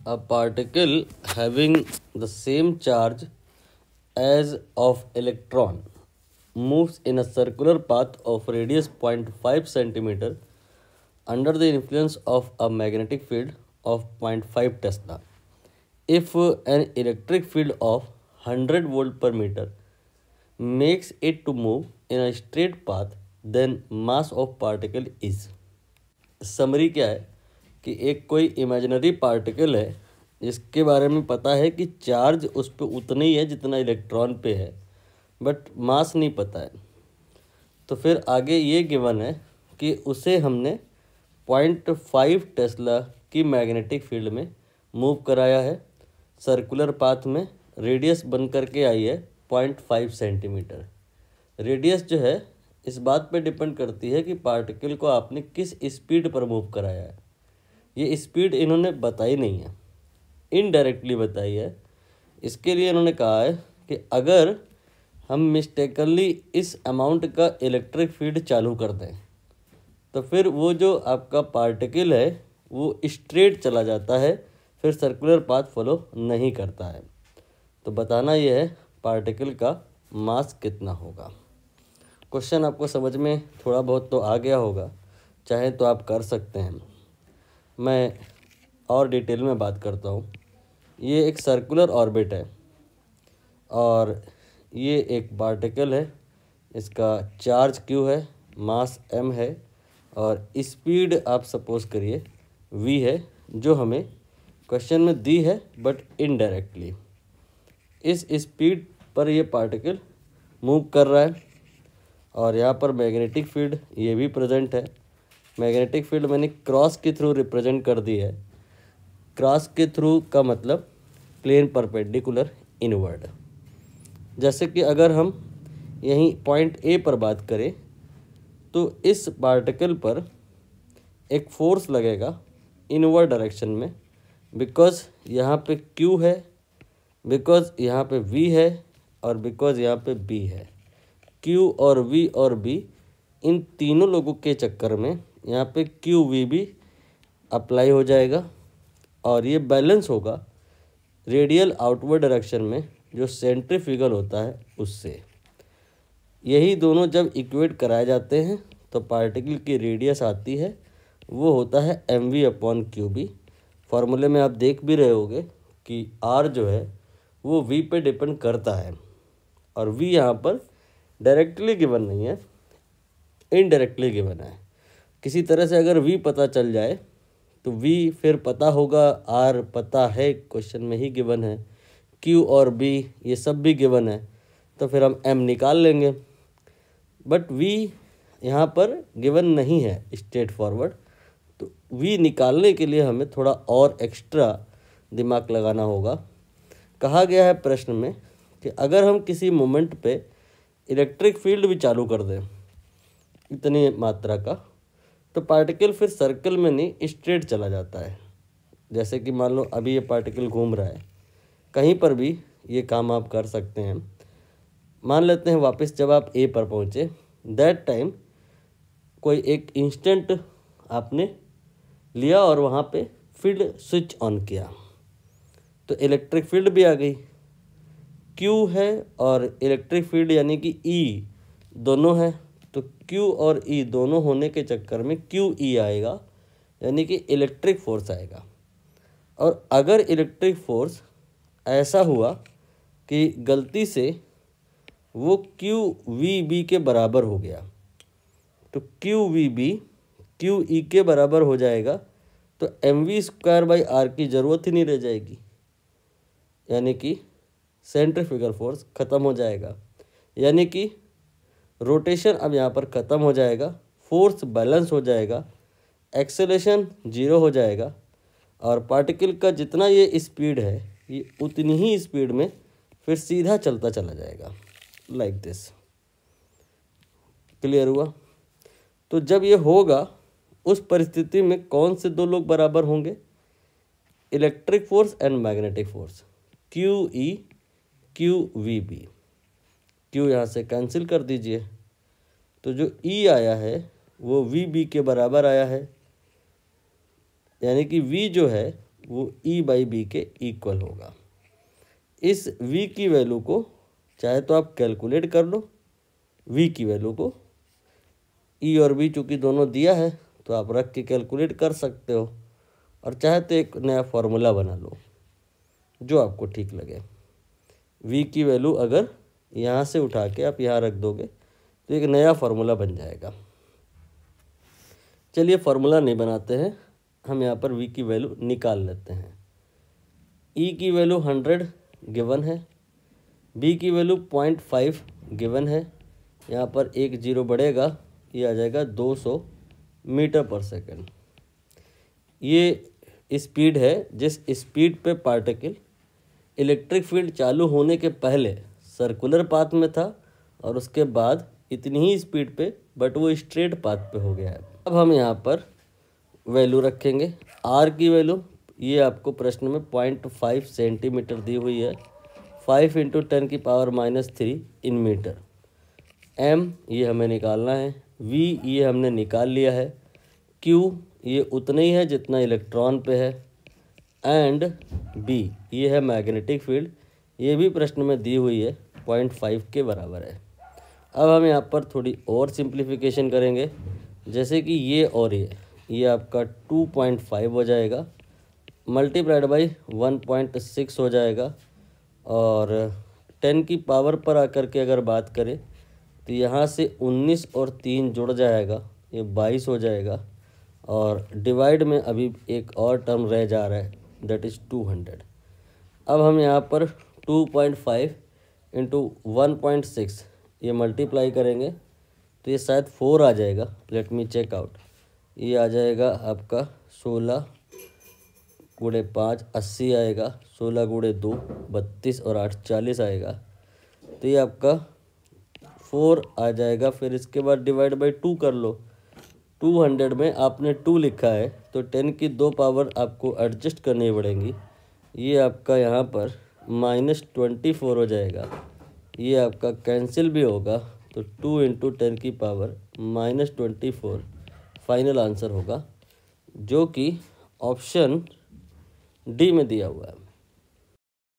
A particle having the same charge as of electron moves in a circular path of radius 0.5 centimeter under the influence of a magnetic field of 0.5 Tesla. If an electric field of 100 volt per meter makes it to move in a straight path, then mass of particle is. Summary क्या है कि एक कोई imaginary particle है जिसके बारे में पता है कि चार्ज उस पर उतना ही है जितना इलेक्ट्रॉन पे है, बट मास नहीं पता है। तो फिर आगे ये गिवन है कि उसे हमने 0.5 टेस्ला की मैग्नेटिक फील्ड में मूव कराया है, सर्कुलर पाथ में, रेडियस बन करके आई है 0.5 सेंटीमीटर। रेडियस जो है इस बात पे डिपेंड करती है कि पार्टिकल को आपने किस स्पीड पर मूव कराया है। ये स्पीड इन्होंने बताई नहीं है, इनडायरेक्टली बताई है। इसके लिए इन्होंने कहा है कि अगर हम मिस्टेकनली इस अमाउंट का इलेक्ट्रिक फील्ड चालू कर दें तो फिर वो जो आपका पार्टिकल है वो स्ट्रेट चला जाता है, फिर सर्कुलर पाथ फॉलो नहीं करता है। तो बताना ये है पार्टिकल का मास कितना होगा। क्वेश्चन आपको समझ में थोड़ा बहुत तो आ गया होगा, चाहे तो आप कर सकते हैं। मैं और डिटेल में बात करता हूँ। ये एक सर्कुलर ऑर्बिट है और ये एक पार्टिकल है, इसका चार्ज Q है, मास M है और स्पीड आप सपोज करिए V है, जो हमें क्वेश्चन में दी है बट इनडायरेक्टली। इस स्पीड पर ये पार्टिकल मूव कर रहा है और यहाँ पर मैग्नेटिक फील्ड ये भी प्रेजेंट है। मैग्नेटिक फील्ड मैंने क्रॉस के थ्रू रिप्रेजेंट कर दी है। क्रॉस के थ्रू का मतलब प्लेन परपेंडिकुलर इनवर्ड। जैसे कि अगर हम यहीं पॉइंट ए पर बात करें तो इस पार्टिकल पर एक फोर्स लगेगा इनवर्ड डायरेक्शन में, बिकॉज यहाँ पे Q है, बिकॉज यहाँ पे V है और बिकॉज यहाँ पे B है। Q और V और B इन तीनों लोगों के चक्कर में यहाँ पे QV भी अप्लाई हो जाएगा और ये बैलेंस होगा रेडियल आउटवर्ड डायरेक्शन में जो सेंट्रीफ्यूगल होता है उससे। यही दोनों जब इक्वेट कराए जाते हैं तो पार्टिकल की रेडियस आती है, वो होता है mv/qb। फॉर्मूले में आप देख भी रहे होगे कि r जो है वो v पे डिपेंड करता है और v यहाँ पर डायरेक्टली गिवन नहीं है, इनडायरेक्टली गिवन है। किसी तरह से अगर v पता चल जाए तो v फिर पता होगा, r पता है, क्वेश्चन में ही गिवन है, q और b ये सब भी गिवन है, तो फिर हम m निकाल लेंगे। बट v यहाँ पर गिवन नहीं है स्ट्रेट फॉरवर्ड, तो v निकालने के लिए हमें थोड़ा और एक्स्ट्रा दिमाग लगाना होगा। कहा गया है प्रश्न में कि अगर हम किसी मोमेंट पे इलेक्ट्रिक फील्ड भी चालू कर दें इतनी मात्रा का, तो पार्टिकल फिर सर्कल में नहीं स्ट्रेट चला जाता है। जैसे कि मान लो अभी ये पार्टिकल घूम रहा है, कहीं पर भी ये काम आप कर सकते हैं। मान लेते हैं वापस जब आप ए पर पहुँचे, दैट टाइम कोई एक इंस्टेंट आपने लिया और वहाँ पे फील्ड स्विच ऑन किया तो इलेक्ट्रिक फील्ड भी आ गई। Q है और इलेक्ट्रिक फील्ड यानी कि E दोनों है, तो Q और E दोनों होने के चक्कर में QE आएगा, यानी कि इलेक्ट्रिक फोर्स आएगा। और अगर इलेक्ट्रिक फोर्स ऐसा हुआ कि गलती से वो QVB के बराबर हो गया तो QVB QE के बराबर हो जाएगा, तो mv²/r की ज़रूरत ही नहीं रह जाएगी, यानी कि सेंट्रीफ्यूगल फोर्स ख़त्म हो जाएगा, यानी कि रोटेशन अब यहाँ पर ख़त्म हो जाएगा, फोर्स बैलेंस हो जाएगा, एक्सेलेरेशन 0 हो जाएगा और पार्टिकल का जितना ये स्पीड है ये उतनी ही स्पीड में फिर सीधा चलता चला जाएगा, लाइक दिस। क्लियर हुआ? तो जब ये होगा उस परिस्थिति में कौन से दो लोग बराबर होंगे? Electric force and magnetic force, QE QVB। Q यहाँ से कैंसिल कर दीजिए, तो जो E आया है वो VB के बराबर आया है, यानी कि V जो है वो E/B के इक्वल होगा। इस V की वैल्यू को चाहे तो आप कैलकुलेट कर लो, V की वैल्यू को, E और B चूँकि दोनों दिया है तो आप रख के कैलकुलेट कर सकते हो, और चाहे तो एक नया फार्मूला बना लो जो आपको ठीक लगे। V की वैल्यू अगर यहाँ से उठा के आप यहाँ रख दोगे तो एक नया फार्मूला बन जाएगा। चलिए फार्मूला नहीं बनाते हैं, हम यहाँ पर V की वैल्यू निकाल लेते हैं। E की वैल्यू 100 गिवन है, B की वैल्यू 0.5 गिवन है, यहाँ पर एक जीरो बढ़ेगा, ये आ जाएगा 200 मीटर पर सेकंड। ये स्पीड है जिस स्पीड पे पार्टिकल इलेक्ट्रिक फील्ड चालू होने के पहले सर्कुलर पाथ में था और उसके बाद इतनी ही स्पीड पे बट वो स्ट्रेट पाथ पे हो गया है। अब हम यहाँ पर वैल्यू रखेंगे। आर की वैल्यू ये आपको प्रश्न में 0.5 सेंटीमीटर दी हुई है, 5 × 10⁻³ इन मीटर। एम ये हमें निकालना है, वी ये हमने निकाल लिया है, क्यू ये उतना ही है जितना इलेक्ट्रॉन पे है, एंड बी ये है मैग्नेटिक फील्ड, ये भी प्रश्न में दी हुई है 0.5 के बराबर है। अब हम यहाँ पर थोड़ी और सिंप्लीफिकेशन करेंगे, जैसे कि ये और ये आपका 2.5 हो जाएगा, मल्टीप्लाइड बाई 1.6 हो जाएगा, और 10 की पावर पर आकर के अगर बात करें तो यहाँ से 19 और 3 जुड़ जाएगा, ये 22 हो जाएगा, और डिवाइड में अभी एक और टर्म रह जा रहा है, दैट इज़ 200। अब हम यहाँ पर 2.5 × 1.6 ये मल्टीप्लाई करेंगे तो ये शायद 4 आ जाएगा, लेट मी चेक आउट। ये आ जाएगा आपका 16 × 5 80 आएगा, 16 × 2 32 और 8 40 आएगा, तो ये आपका 4 आ जाएगा। फिर इसके बाद डिवाइड बाई 2 कर लो, 200 में आपने 2 लिखा है तो 10 की 2 पावर आपको एडजस्ट करनी पड़ेंगी, ये आपका यहाँ पर -24 हो जाएगा, ये आपका कैंसिल भी होगा, तो 2 × 10 की पावर -24 फाइनल आंसर होगा, जो कि ऑप्शन डी में दिया हुआ है।